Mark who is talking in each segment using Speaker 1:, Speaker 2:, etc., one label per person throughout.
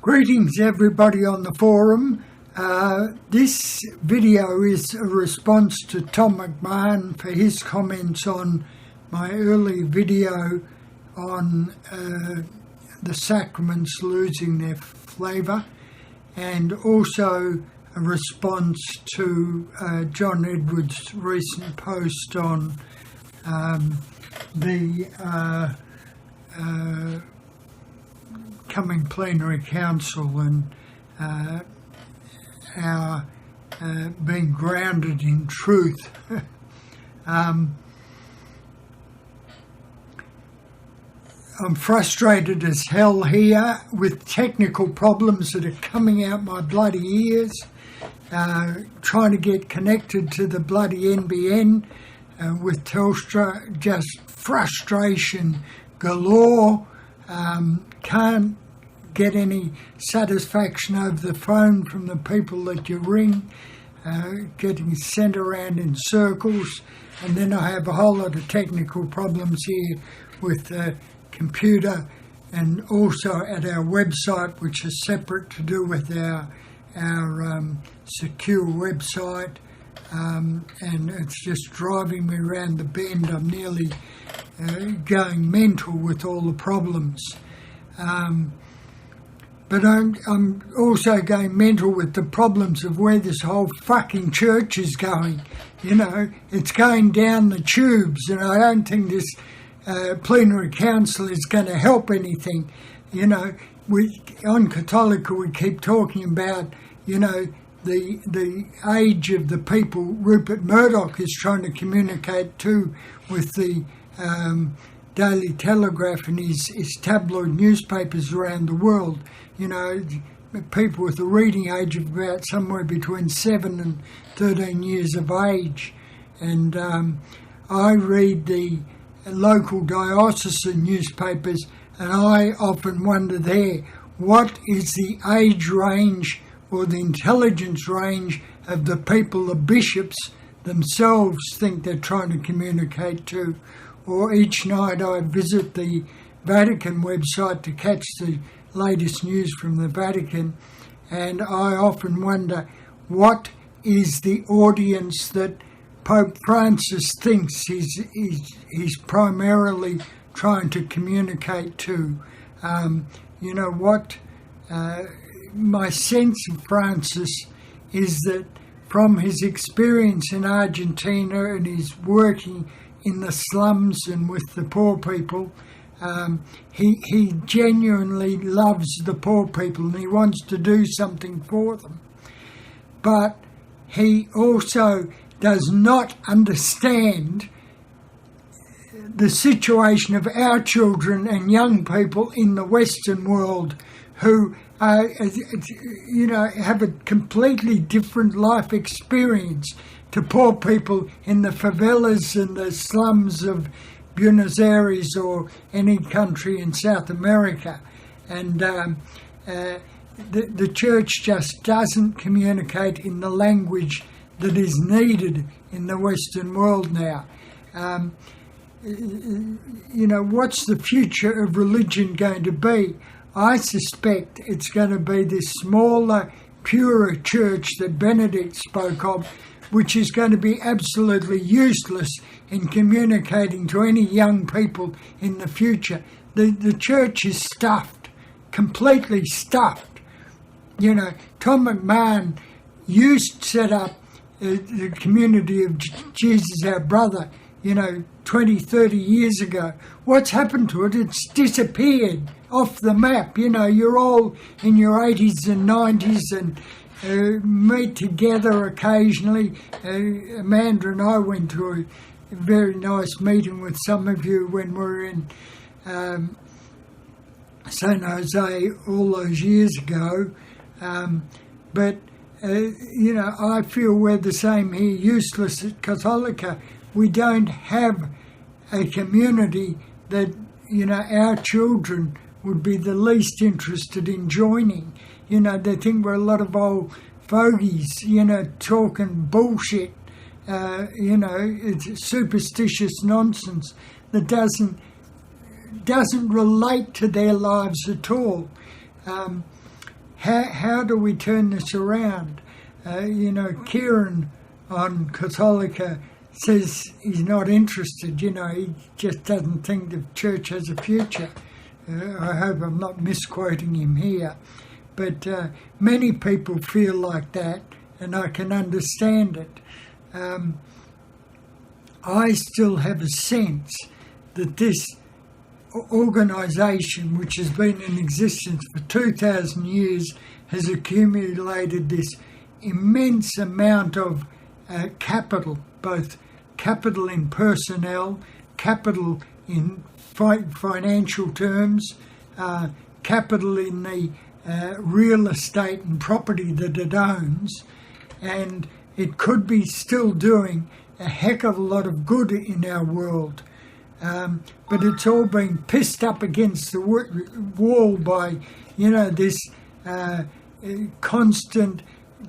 Speaker 1: Greetings everybody on the forum. This video is a response to Tom McMahon for his comments on my early video on the sacraments losing their flavour, and also a response to John Edwards' recent post on the coming plenary council and our being grounded in truth. I'm frustrated as hell here with technical problems that are coming out my bloody ears, trying to get connected to the bloody NBN with Telstra, just frustration galore. Can't get any satisfaction over the phone from the people that you ring, getting sent around in circles. And then I have a whole lot of technical problems here with the computer and also at our website, which is separate to do with our secure website, and it's just driving me around the bend. I'm nearly going mental with all the problems. But I'm also going mental with the problems of where this whole fucking church is going. You know, it's going down the tubes, and I don't think this plenary council is going to help anything. You know, on Catholica we keep talking about, you know, the age of the people Rupert Murdoch is trying to communicate to with the Daily Telegraph and his tabloid newspapers around the world. You know, people with a reading age of about somewhere between 7 and 13 years of age. And I read the local diocesan newspapers, and I often wonder there, what is the age range or the intelligence range of the people the bishops themselves think they're trying to communicate to? Or each night I visit the Vatican website to catch the latest news from the Vatican, and I often wonder, what is the audience that Pope Francis thinks he's primarily trying to communicate to? You know what? My sense of Francis is that from his experience in Argentina and his working in the slums and with the poor people, he genuinely loves the poor people and he wants to do something for them. But he also does not understand the situation of our children and young people in the Western world who you know, have a completely different life experience to poor people in the favelas and the slums of Buenos Aires or any country in South America. And the church just doesn't communicate in the language that is needed in the Western world now. You know, what's the future of religion going to be? I suspect it's going to be this smaller, purer church that Benedict spoke of, which is going to be absolutely useless in communicating to any young people in the future. The church is stuffed, completely stuffed. You know, Tom McMahon used to set up the community of Jesus Our Brother, you know, 20, 30 years ago. What's happened to it? It's disappeared off the map. You know, you're all in your 80s and 90s and meet together occasionally. Amanda and I went to a very nice meeting with some of you when we were in San Jose all those years ago. But, you know, I feel we're the same here, useless at Catholica. We don't have a community that, you know, our children would be the least interested in joining. You know, they think we're a lot of old fogies, you know, talking bullshit. You know, it's superstitious nonsense that doesn't relate to their lives at all. How do we turn this around? Kieran on Catholica says he's not interested. He just doesn't think the church has a future. I hope I'm not misquoting him here. But many people feel like that, and I can understand it. I still have a sense that this organisation, which has been in existence for 2,000 years, has accumulated this immense amount of capital, both capital in personnel, capital in financial terms, capital in the real estate and property that it owns, and it could be still doing a heck of a lot of good in our world. But it's all been pissed up against the wall by, this constant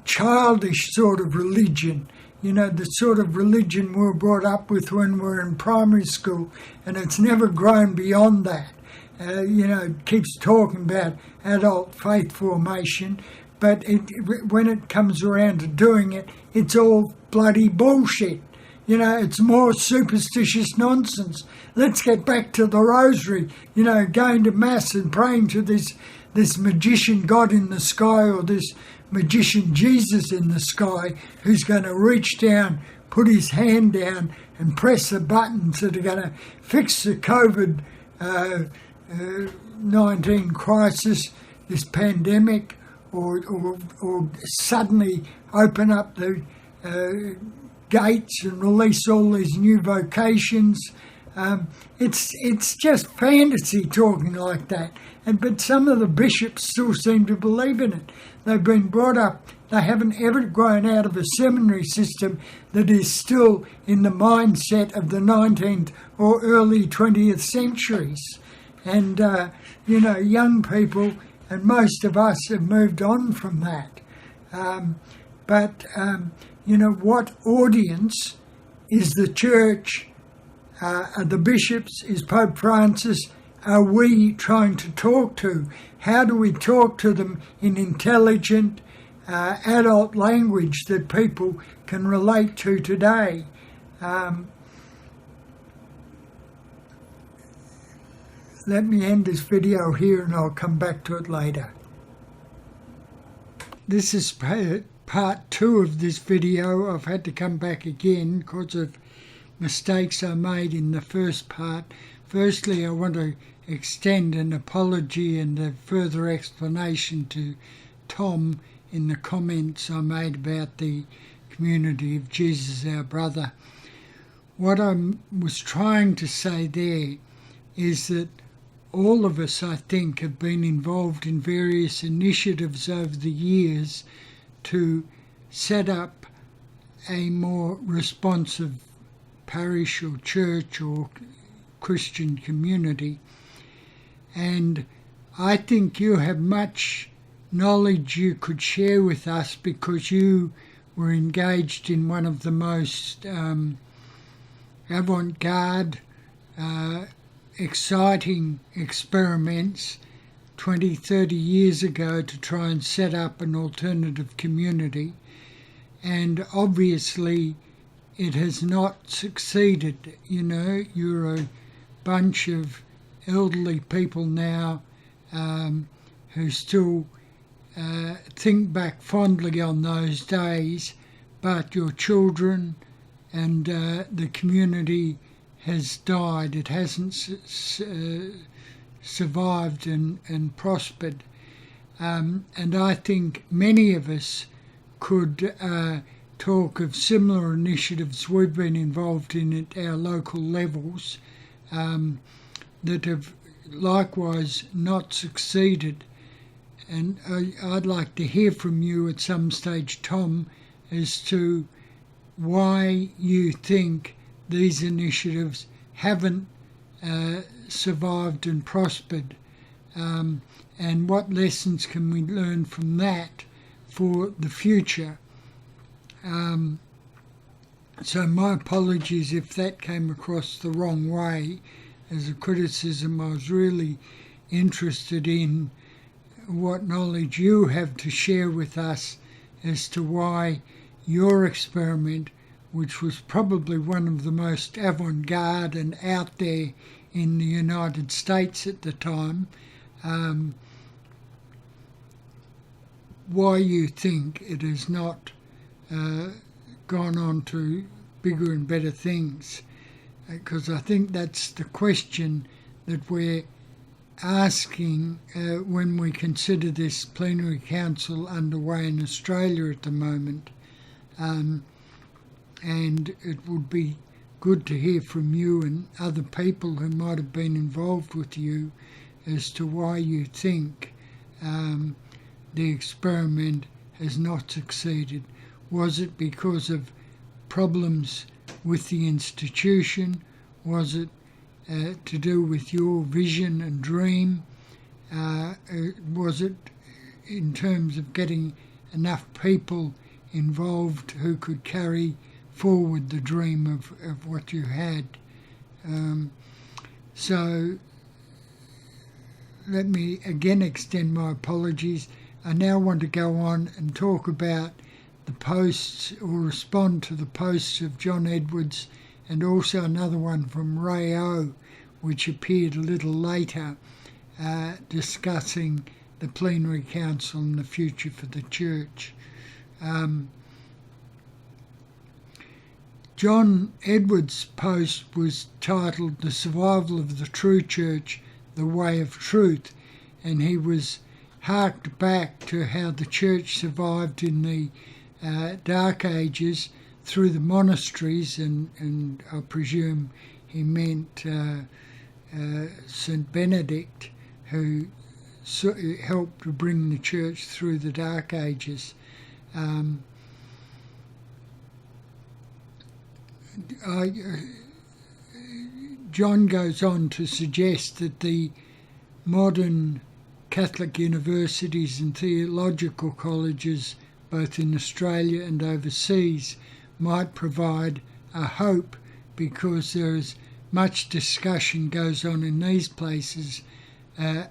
Speaker 1: childish sort of religion, the sort of religion we were brought up with when we were in primary school, and it's never grown beyond that. It keeps talking about adult faith formation, but when it comes around to doing it, it's all bloody bullshit. It's more superstitious nonsense. Let's get back to the rosary, going to mass and praying to this magician God in the sky, or this magician Jesus in the sky, who's going to reach down, put his hand down and press the buttons that are going to fix the COVID-19 crisis, this pandemic, or suddenly open up the gates and release all these new vocations. It's just fantasy talking like that. But some of the bishops still seem to believe in it. They've been brought up, they haven't ever grown out of a seminary system that is still in the mindset of the 19th or early 20th centuries. And, young people, and most of us have moved on from that. What audience is the church, are the bishops, is Pope Francis, are we trying to talk to? How do we talk to them in intelligent, adult language that people can relate to today? Let me end this video here and I'll come back to it later. This is part 2 of this video. I've had to come back again because of mistakes I made in the first part. Firstly, I want to extend an apology and a further explanation to Tom in the comments I made about the community of Jesus Our Brother. What I was trying to say there is that all of us, I think, have been involved in various initiatives over the years to set up a more responsive parish or church or Christian community. And I think you have much knowledge you could share with us because you were engaged in one of the most avant-garde, exciting experiments 20, 30 years ago to try and set up an alternative community. And obviously it has not succeeded. You're a bunch of elderly people now who still think back fondly on those days, but your children and the community has died. It hasn't survived and prospered. And I think many of us could talk of similar initiatives we've been involved in at our local levels that have likewise not succeeded. And I'd like to hear from you at some stage, Tom, as to why you think these initiatives haven't survived and prospered, and what lessons can we learn from that for the future. So my apologies if that came across the wrong way as a criticism. I was really interested in what knowledge you have to share with us as to why your experiment, which was probably one of the most avant-garde and out there in the United States at the time, why you think it has not gone on to bigger and better things. Because I think that's the question that we're asking when we consider this plenary council underway in Australia at the moment. And it would be good to hear from you and other people who might have been involved with you as to why you think the experiment has not succeeded. Was it because of problems with the institution? Was it to do with your vision and dream? Was it in terms of getting enough people involved who could carry forward the dream of what you had? So let me again extend my apologies. I now want to go on and talk about the posts, or respond to the posts of John Edwards, and also another one from Ray O, which appeared a little later, discussing the plenary council and the future for the church. John Edwards' post was titled "The Survival of the True Church, the Way of Truth," and he was harked back to how the church survived in the Dark Ages through the monasteries, and I presume he meant St. Benedict, who helped to bring the church through the Dark Ages. John goes on to suggest that the modern Catholic universities and theological colleges, both in Australia and overseas, might provide a hope, because there is much discussion goes on in these places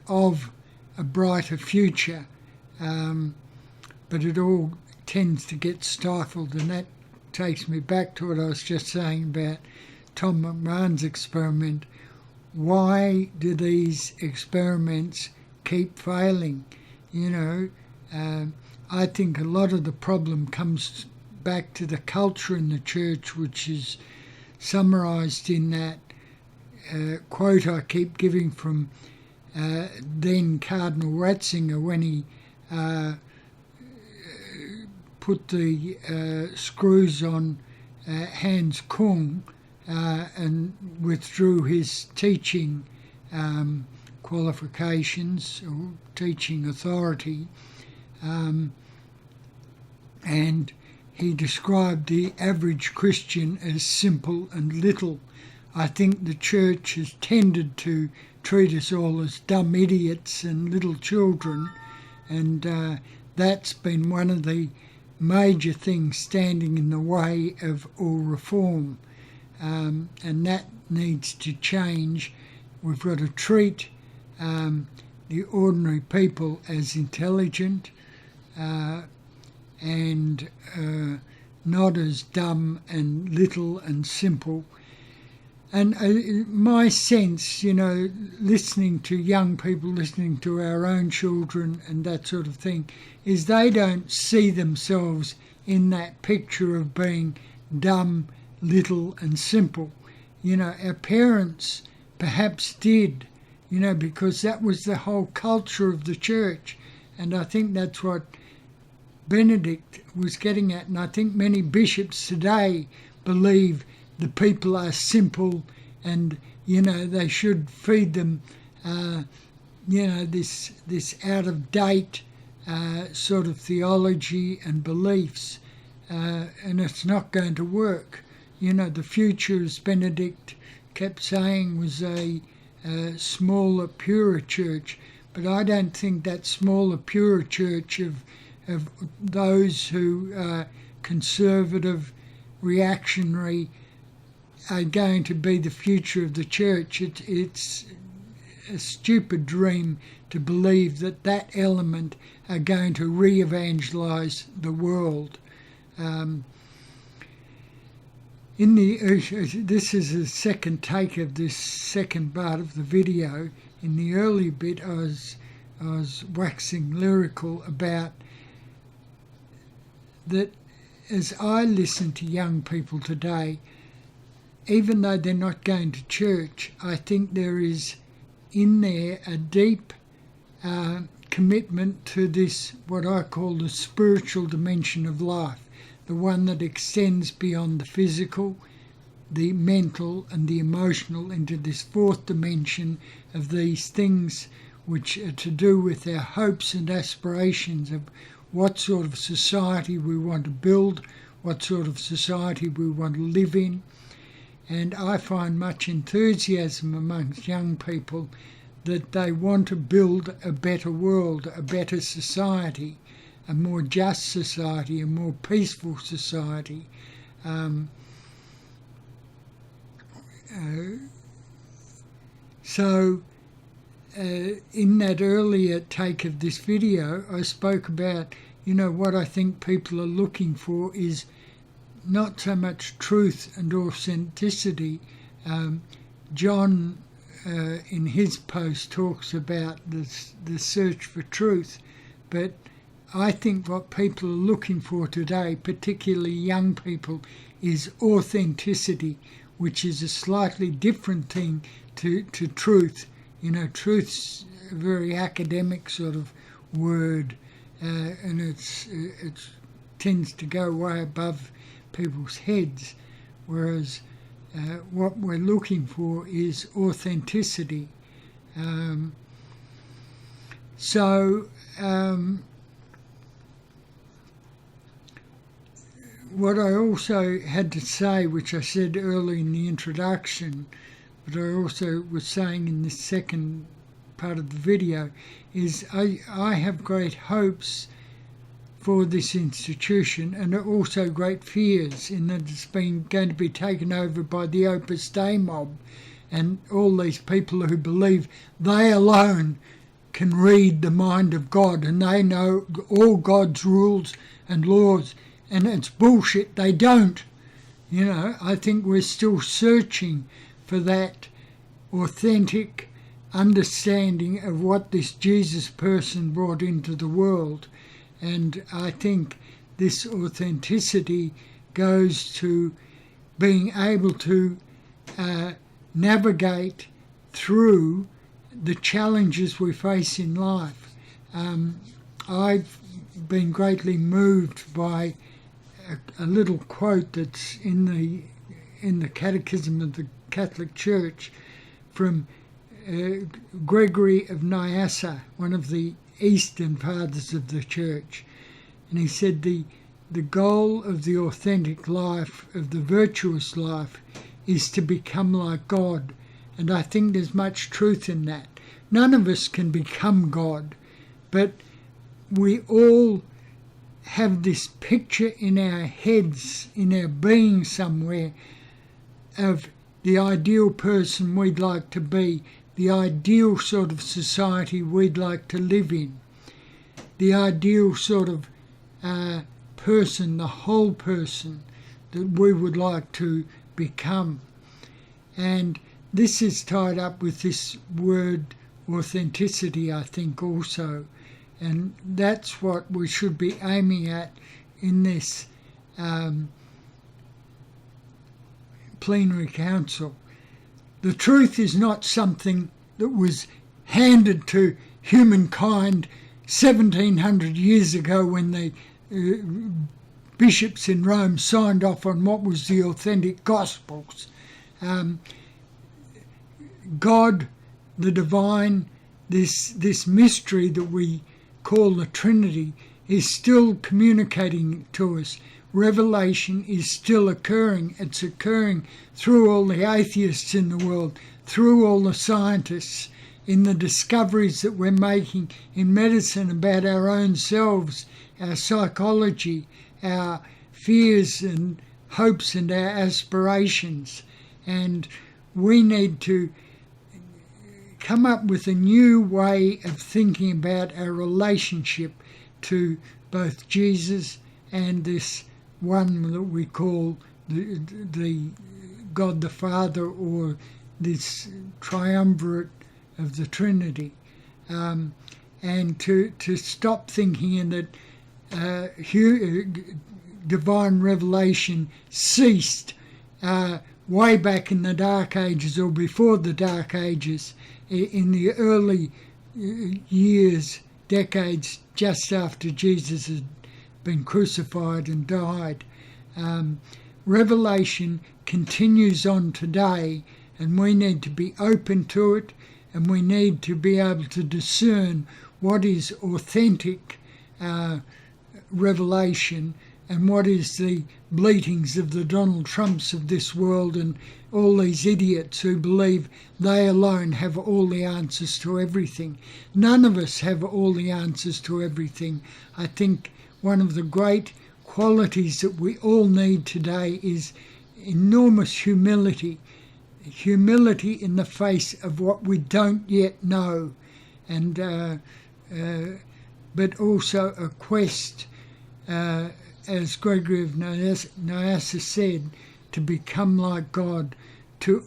Speaker 1: of a brighter future, but it all tends to get stifled, and that takes me back to what I was just saying about Tom McMahon's experiment. Why do these experiments keep failing? I think a lot of the problem comes back to the culture in the church, which is summarised in that quote I keep giving from then Cardinal Ratzinger when he put the screws on Hans Kung and withdrew his teaching qualifications or teaching authority, and he described the average Christian as simple and little. I think the church has tended to treat us all as dumb idiots and little children, and that's been one of the major things standing in the way of all reform, and that needs to change. We've got to treat the ordinary people as intelligent and not as dumb and little and simple. And my sense, listening to young people, listening to our own children and that sort of thing, is they don't see themselves in that picture of being dumb, little and simple. Our parents perhaps did, because that was the whole culture of the church. And I think that's what Benedict was getting at. And I think many bishops today believe the people are simple and, they should feed them, this out-of-date sort of theology and beliefs. And it's not going to work. The future, as Benedict kept saying, was a smaller, purer church. But I don't think that smaller, purer church of those who are conservative, reactionary, are going to be the future of the church. It's a stupid dream to believe that that element are going to re-evangelise the world. This is the second take of this second part of the video. In the early bit, I was waxing lyrical about that. As I listen to young people today, even though they're not going to church, I think there is in there a deep commitment to this, what I call the spiritual dimension of life, the one that extends beyond the physical, the mental and the emotional into this fourth dimension of these things which are to do with our hopes and aspirations of what sort of society we want to build, what sort of society we want to live in. And I find much enthusiasm amongst young people that they want to build a better world, a better society, a more just society, a more peaceful society. In that earlier take of this video, I spoke about, what I think people are looking for is not so much truth and authenticity. John, in his post, talks about the search for truth, but I think what people are looking for today, particularly young people, is authenticity, which is a slightly different thing to truth. Truth's a very academic sort of word, and it tends to go way above people's heads, whereas what we're looking for is authenticity. What I also had to say, which I said early in the introduction, but I also was saying in the second part of the video, is I have great hopes for this institution and also great fears in that it's going to be taken over by the Opus Dei mob and all these people who believe they alone can read the mind of God and they know all God's rules and laws, and it's bullshit. They don't. I think we're still searching for that authentic understanding of what this Jesus person brought into the world. And I think this authenticity goes to being able to navigate through the challenges we face in life. I've been greatly moved by a little quote that's in the Catechism of the Catholic Church from Gregory of Nyassa, one of the Eastern Fathers of the Church. And he said the goal of the authentic life, of the virtuous life, is to become like God. And I think there's much truth in that. None of us can become God, but we all have this picture in our heads, in our being somewhere, of the ideal person we'd like to be, the ideal sort of society we'd like to live in, the ideal sort of person, the whole person that we would like to become. And this is tied up with this word authenticity, I think, also. And that's what we should be aiming at in this plenary council. The truth is not something that was handed to humankind 1700 years ago when the bishops in Rome signed off on what was the authentic Gospels. God, the divine, this mystery that we call the Trinity, is still communicating to us. Revelation is still occurring. It's occurring through all the atheists in the world, through all the scientists, in the discoveries that we're making in medicine about our own selves, our psychology, our fears and hopes and our aspirations. And we need to come up with a new way of thinking about our relationship to both Jesus and this one that we call the God the Father, or this triumvirate of the Trinity, and to stop thinking in that divine revelation ceased way back in the Dark Ages or before the Dark Ages, in the early years, decades just after Jesus had been crucified and died. Revelation continues on today, and we need to be open to it, and we need to be able to discern what is authentic revelation and what is the bleatings of the Donald Trumps of this world and all these idiots who believe they alone have all the answers to everything. None of us have all the answers to everything. I think one of the great qualities that we all need today is enormous humility. Humility in the face of what we don't yet know, and but also a quest, as Gregory of Nyassa said, to become like God, to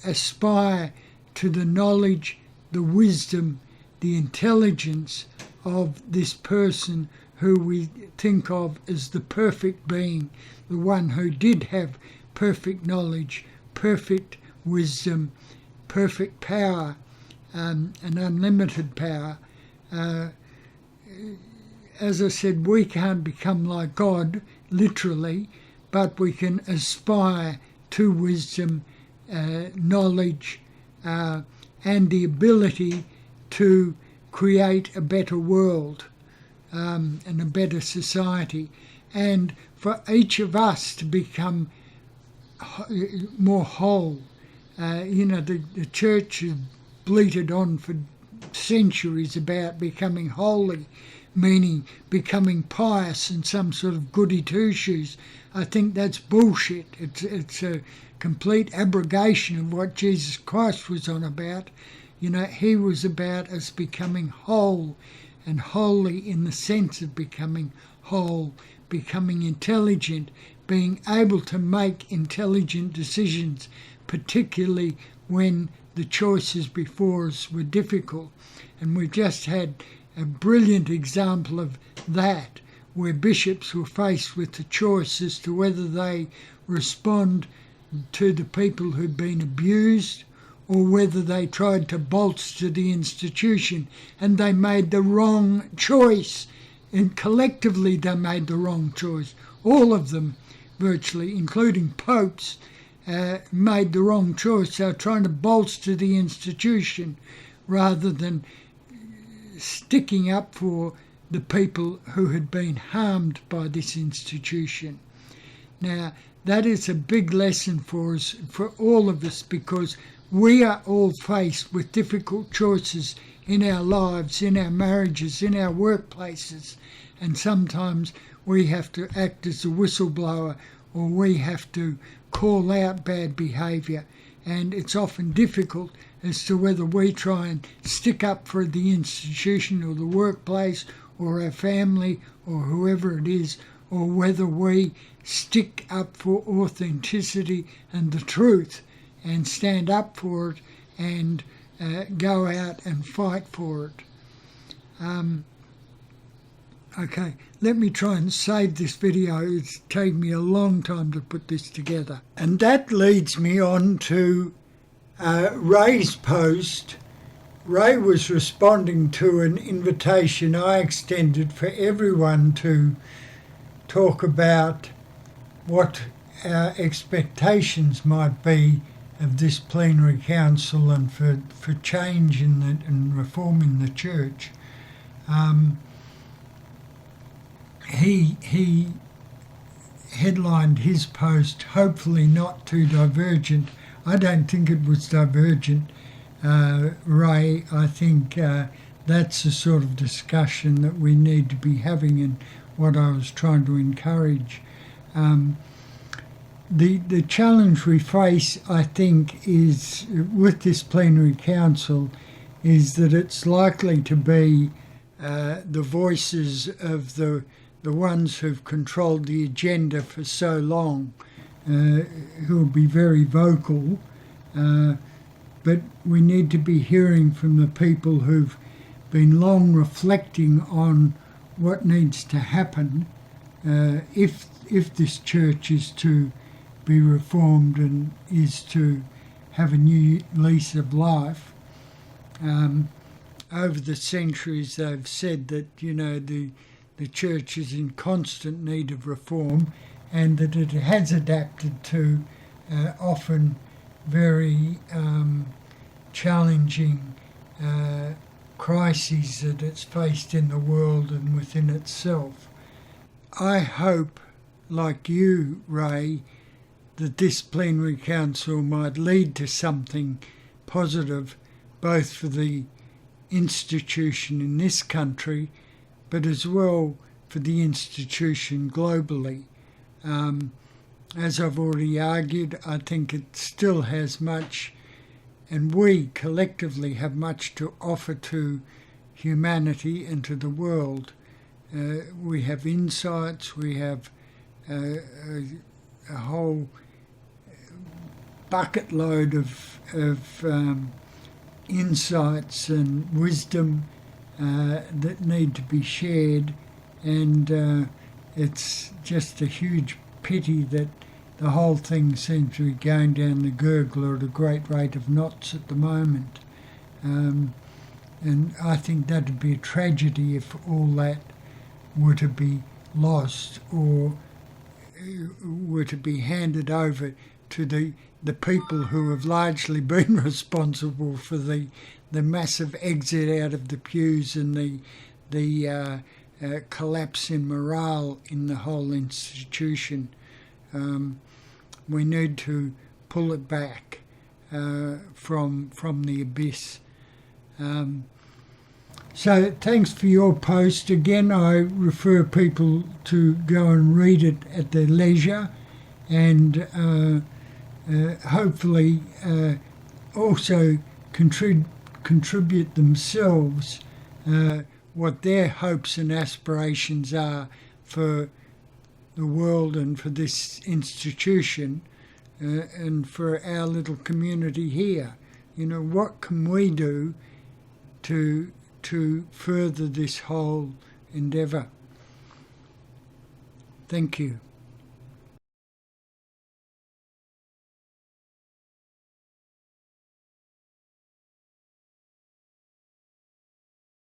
Speaker 1: aspire to the knowledge, the wisdom, the intelligence of this person who we think of as the perfect being, the one who did have perfect knowledge, perfect wisdom, perfect power, and unlimited power. As I said, we can't become like God, literally, but we can aspire to wisdom, knowledge, and the ability to create a better world and a better society, and for each of us to become more whole. The church has bleated on for centuries about becoming holy, meaning becoming pious and some sort of goody two-shoes. I think that's bullshit. It's a complete abrogation of what Jesus Christ was on about. He was about us becoming whole, and holy in the sense of becoming whole, becoming intelligent, being able to make intelligent decisions, particularly when the choices before us were difficult. And we just had a brilliant example of that, where bishops were faced with the choice as to whether they respond to the people who'd been abused or whether they tried to bolster the institution, and they made the wrong choice. And collectively they made the wrong choice. All of them, virtually, including popes, made the wrong choice. They were trying to bolster the institution rather than sticking up for the people who had been harmed by this institution. Now, that is a big lesson for us, for all of us, because we are all faced with difficult choices in our lives, in our marriages, in our workplaces, and sometimes we have to act as a whistleblower, or we have to call out bad behaviour, and it's often difficult as to whether we try and stick up for the institution or the workplace or our family or whoever it is, or whether we stick up for authenticity and the truth and stand up for it and go out and fight for it. Okay, let me try and save this video. It's taken me a long time to put this together. And that leads me on to Ray's post. Ray was responding to an invitation I extended for everyone to talk about what our expectations might be of this plenary council and for change and reform in the church. He headlined his post, hopefully not too divergent. I don't think it was divergent, Ray. I think that's the sort of discussion that we need to be having and what I was trying to encourage. The challenge we face, I think, is with this plenary council is that it's likely to be the voices of the ones who've controlled the agenda for so long, who'll be very vocal, but we need to be hearing from the people who've been long reflecting on what needs to happen if this church is to be reformed and is to have a new lease of life. Over the centuries, they've said that, you know, the church is in constant need of reform, and that it has adapted to often very challenging crises that it's faced in the world and within itself. I hope, like you, Ray, the disciplinary council might lead to something positive, both for the institution in this country, but as well for the institution globally. As I've already argued, I think it still has much, and we collectively have much to offer to humanity and to the world. We have insights, we have a whole bucket load of insights and wisdom that need to be shared, and it's just a huge pity that the whole thing seems to be going down the gurgler at a great rate of knots at the moment. And I think that would be a tragedy if all that were to be lost or were to be handed over to the people who have largely been responsible for the massive exit out of the pews and the collapse in morale in the whole institution. We need to pull it back from the abyss. So thanks for your post. Again, I refer people to go and read it at their leisure, and hopefully also contribute themselves what their hopes and aspirations are for the world and for this institution and for our little community here. You know, what can we do to further this whole endeavour? Thank you.